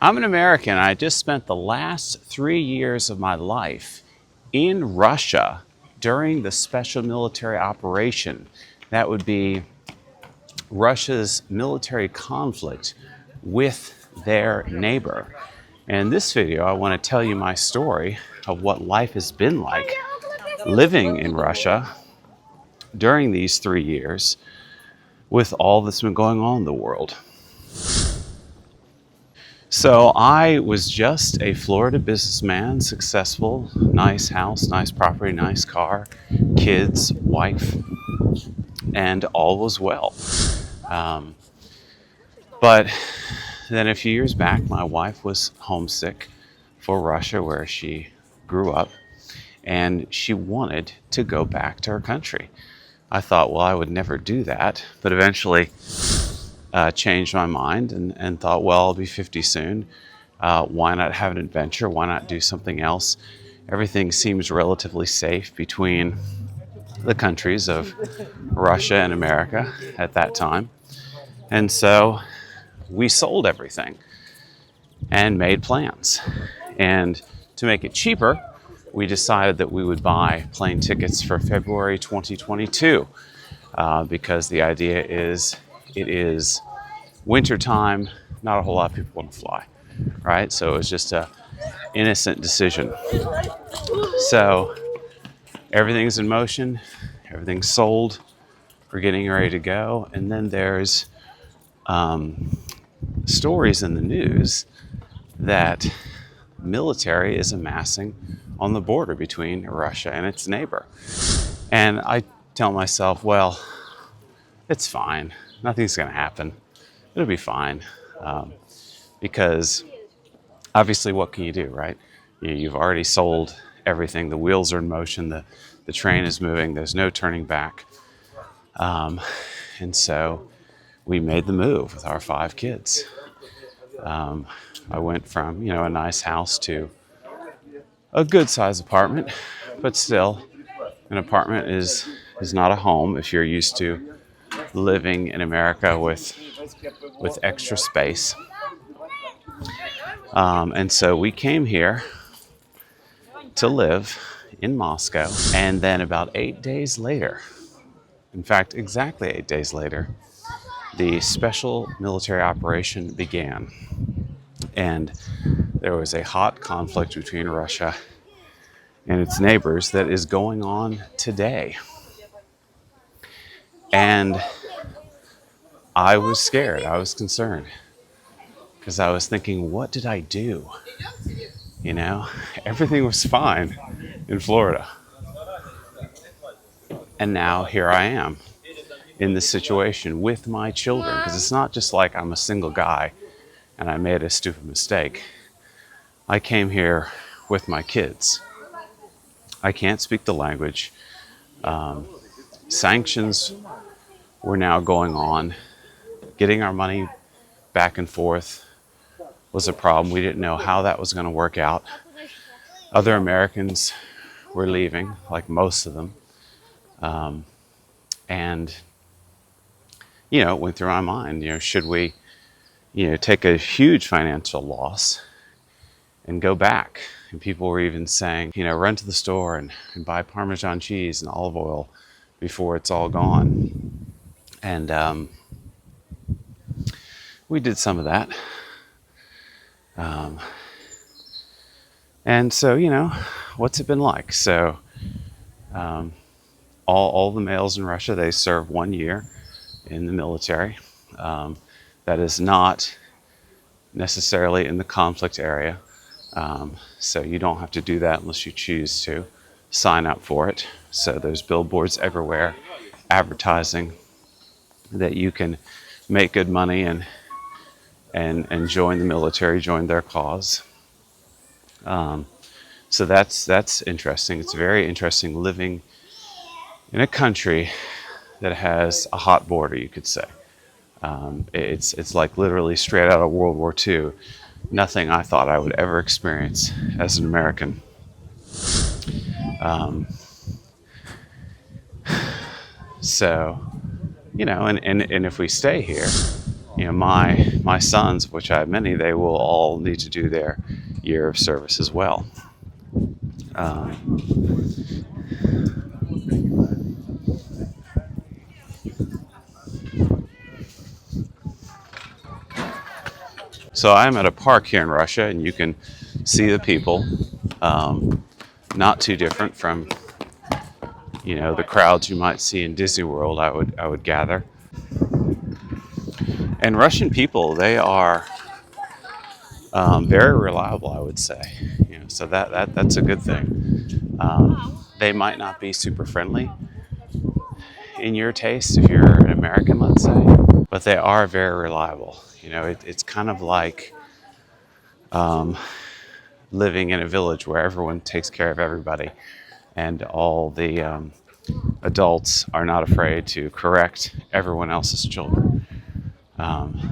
I'm an American. I just spent the last 3 years of my life in Russia during the special military operation. That would be Russia's military conflict with their neighbor. And in this video, I want to tell you my story of what life has been like living in Russia during these 3 years with all that's been going on in the world. So I was just a Florida businessman, successful, nice house, nice property, nice car, kids, wife, and all was well. But then a few years back, my wife was homesick for Russia, where she grew up, and she wanted to go back to her country. I thought, well, I would never do that, but eventually changed my mind and thought, well, I'll be 50 soon. Why not have an adventure? Why not do something else? Everything seems relatively safe between the countries of Russia and America at that time. And so we sold everything and made plans. And to make it cheaper, we decided that we would buy plane tickets for February 2022 because the idea is it is wintertime, not a whole lot of people want to fly, right? So it was just an innocent decision. So everything's in motion, everything's sold, we're getting ready to go, and then there's stories in the news that military is amassing on the border between Russia and its neighbor. And I tell myself, well, it's fine. Nothing's going to happen. It'll be fine. Because obviously, what can you do, right? You've already sold everything. The wheels are in motion. The train is moving. There's no turning back. And so we made the move with our 5 kids. I went from, a nice house to a good size apartment, but still, an apartment is not a home if you're used to living in America with extra space. And so we came here to live in Moscow, and then about 8 days later, in fact, exactly 8 days later, the special military operation began. And there was a hot conflict between Russia and its neighbors that is going on today. And I was scared, I was concerned, because I was thinking, what did I do? Everything was fine in Florida. And now here I am in this situation with my children, because it's not just like I'm a single guy and I made a stupid mistake. I came here with my kids. I can't speak the language. Sanctions were now going on. Getting our money back and forth was a problem. We didn't know how that was going to work out. Other Americans were leaving, like most of them. And, it went through my mind, should we, take a huge financial loss and go back? And people were even saying, run to the store and buy Parmesan cheese and olive oil before it's all gone. And we did some of that. And so, what's it been like? So all the males in Russia, they serve 1 year in the military. That is not necessarily in the conflict area. So you don't have to do that unless you choose to sign up for it. So there's billboards everywhere advertising that you can make good money and join the military, join their cause. So that's interesting. It's very interesting living in a country that has a hot border, you could say. It's like literally straight out of World War II. Nothing I thought I would ever experience as an American. So, and if we stay here, You know, my sons, which I have many, they will all need to do their year of service as well. So I'm at a park here in Russia, and you can see the people. Not too different from, you know, the crowds you might see in Disney World, I would gather. And Russian people, they are very reliable, I would say. You know, so that's a good thing. They might not be super friendly in your taste if you're an American, let's say, but they are very reliable. You know, it's kind of like living in a village where everyone takes care of everybody, and all the adults are not afraid to correct everyone else's children.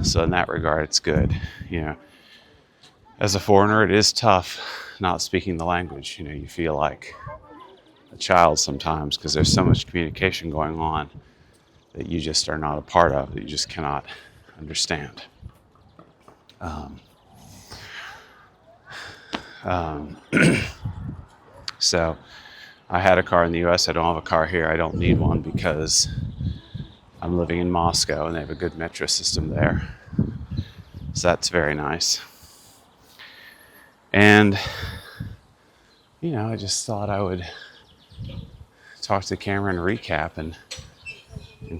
So in that regard, it's good. You know, as a foreigner, it is tough not speaking the language. You know, you feel like a child sometimes because there's so much communication going on that you just are not a part of, that you just cannot understand. So I had a car in the US. I don't have a car here. I don't need one because I'm living in Moscow and they have a good metro system there. So that's very nice. And, you know, I just thought I would talk to the camera and recap and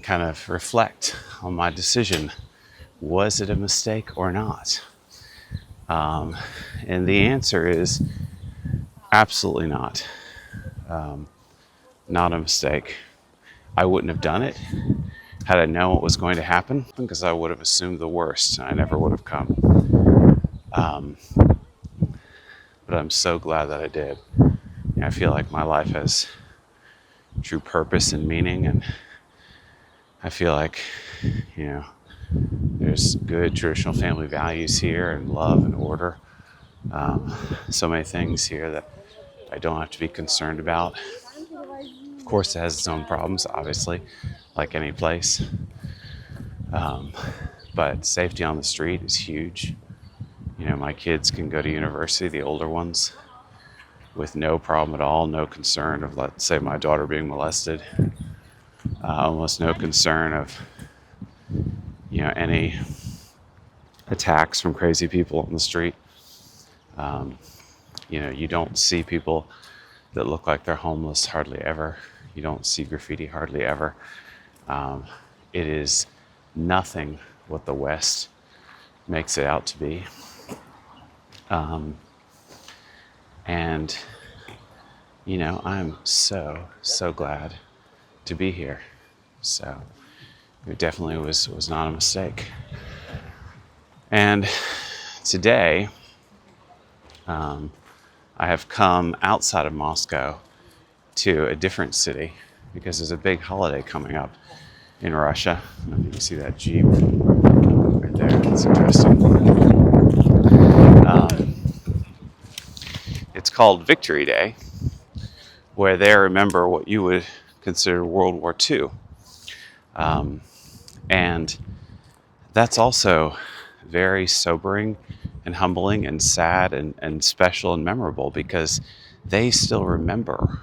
kind of reflect on my decision. Was it a mistake or not? And the answer is absolutely not. Not a mistake. I wouldn't have done it had I known what was going to happen, because I would have assumed the worst and I never would have come. But I'm so glad that I did. I feel like my life has true purpose and meaning, and I feel like, you know, there's good traditional family values here and love and order. So many things here that I don't have to be concerned about. Of course, it has its own problems, obviously, like any place. But safety on the street is huge. You know, my kids can go to university, the older ones, with no problem at all, no concern of, let's say, my daughter being molested. Almost no concern of, you know, any attacks from crazy people on the street. You know, you don't see people that look like they're homeless hardly ever. You don't see graffiti hardly ever. It is nothing what the West makes it out to be. And, you know, I'm so glad to be here. So it definitely was not a mistake. And today, I have come outside of Moscow to a different city because there's a big holiday coming up in Russia. I don't know if you can see that Jeep right there. That's interesting. It's called Victory Day, where they remember what you would consider World War II. And that's also very sobering and humbling and sad and special and memorable, because they still remember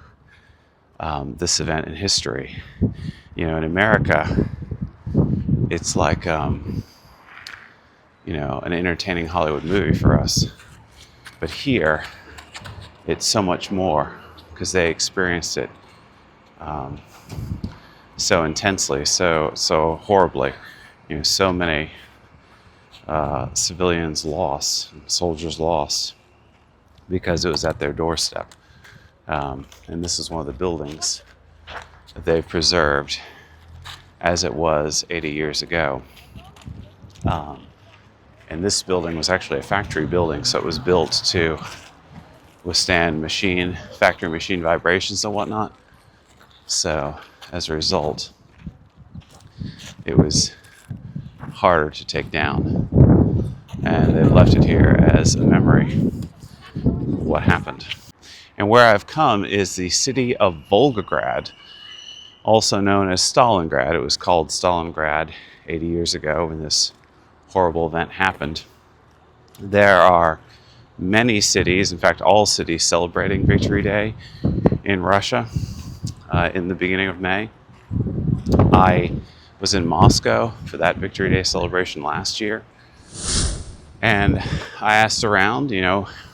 this event in history. You know, in America, it's like, you know, an entertaining Hollywood movie for us. But here, it's so much more, because they experienced it so intensely, so horribly. You know, so many civilians lost, soldiers lost, because it was at their doorstep. And this is one of the buildings that they've preserved as it was 80 years ago. And this building was actually a factory building, so it was built to withstand factory machine vibrations and whatnot. So as a result, it was harder to take down. And they left it here as a memory of what happened. And where I've come is the city of Volgograd, also known as Stalingrad. It was called Stalingrad 80 years ago when this horrible event happened. There are many cities, in fact all cities, celebrating Victory Day in Russia in the beginning of May. I was in Moscow for that Victory Day celebration last year, and I asked around,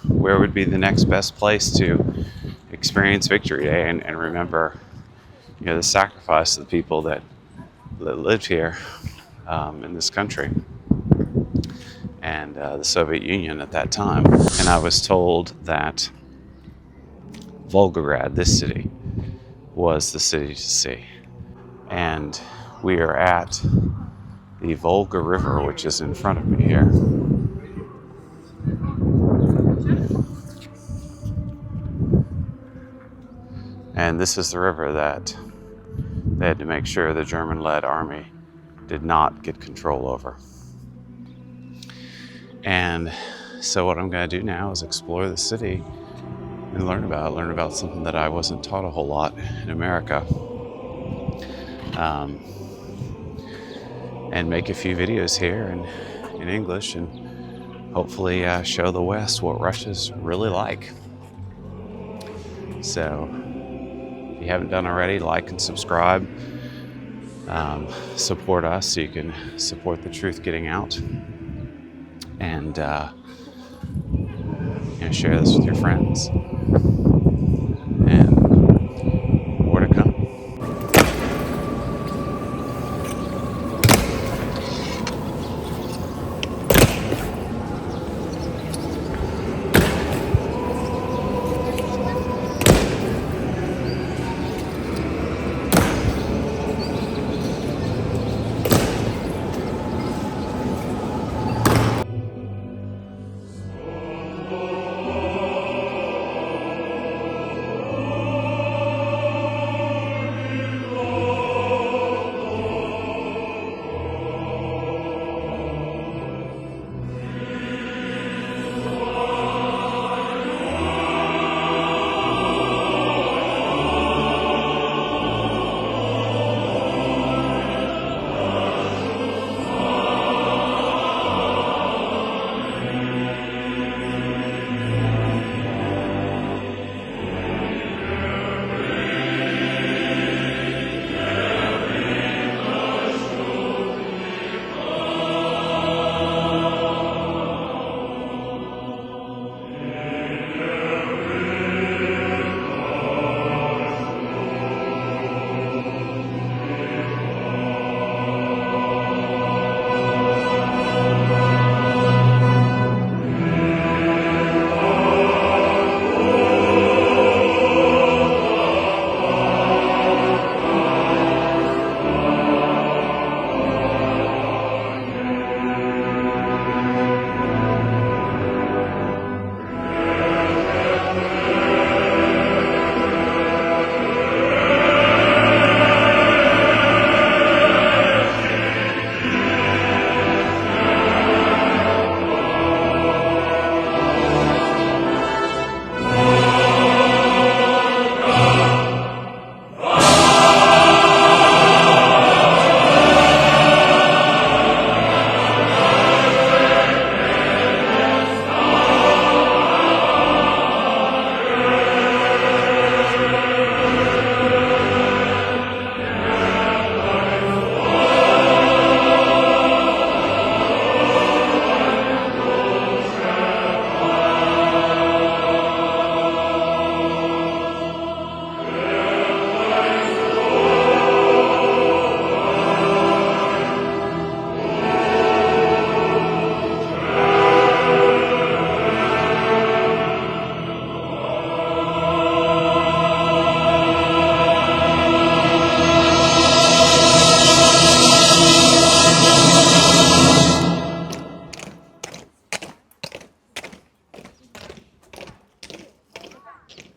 where would be the next best place to experience Victory Day and remember, the sacrifice of the people that lived here in this country and the Soviet Union at that time. And I was told that Volgograd, this city, was the city to see. And we are at the Volga River, which is in front of me here. And this is the river that they had to make sure the German-led army did not get control over. And so what I'm going to do now is explore the city and learn about something that I wasn't taught a whole lot in America. And make a few videos here in English and hopefully show the West what Russia's really like. So if you haven't done already, like and subscribe. Support us so you can support the truth getting out. And share this with your friends. And more to come.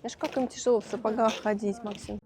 Знаешь, как им тяжело в сапогах ходить, Максим?